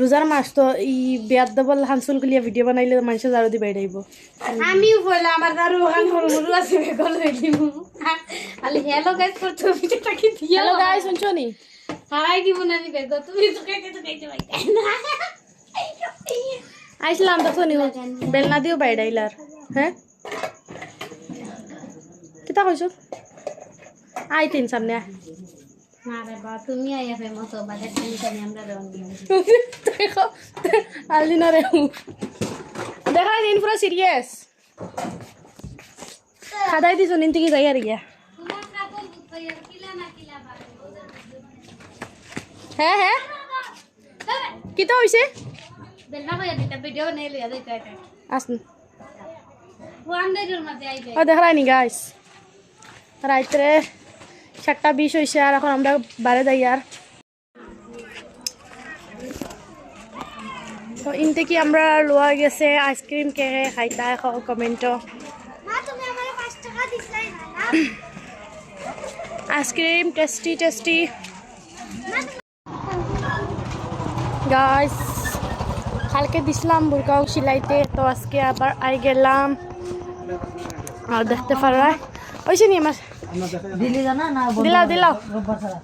রোজার মাস তো ই বিয়াত দবল হানসুল গুলিয়া ভিডিও বানাইলে মানুষ জারু দি বাইরে আইব আমিও বললাম আমার দারু ওখান হরমুরু আছে বেগল হইলিম খালি হ্যালো গাইস করতে ভিডিওটা কি দিও হ্যালো গাইস শুনছো নি হারাই দিব না নি বেগ তুমি তো খাইতে ভাই না আইসলাম দেখো নি বেলনা দিও বাইরে আইলার হ্যাঁ কিতা কইছো আই তিন সামনে আয় না রে বা তুমি আইয়া ফেমস হবা দেখি আমরা রং দেখো আলদিনা রে দেখা দিন পুরো সিরিয়াস খাদাই দিছো নিন থেকে যাই আর গিয়া তোমার কাপড় বুঝাইয়া কিলা না কিলা বারে হ্যাঁ হ্যাঁ কিতা হইছে বেলনা কইয়া দিতা ভিডিও বানাই লিয়া দিতা এটা আসুন ওয়ান্ডারের মধ্যে আইবে ও দেখাই নি গাইস রাত্রে 7:20 হয়েছে আর এখন আমরা বারে যাই আর তো ইনতে কি আমরা লোয়া গেছে আইসক্রিম কে খাইতা কমেন্ট মা তুমি আমারে 5 টাকা দিছলাই না আইসক্রিম টেস্টি টেস্টি গাইস কালকে দিছিলাম বুরকাও সিলাইতে তো আজকে আবার আই গেলাম আর দেখতে পারা হয়েছে নি আমার দিলি জানা না দিলাও দিলাও রোববার ছাড়া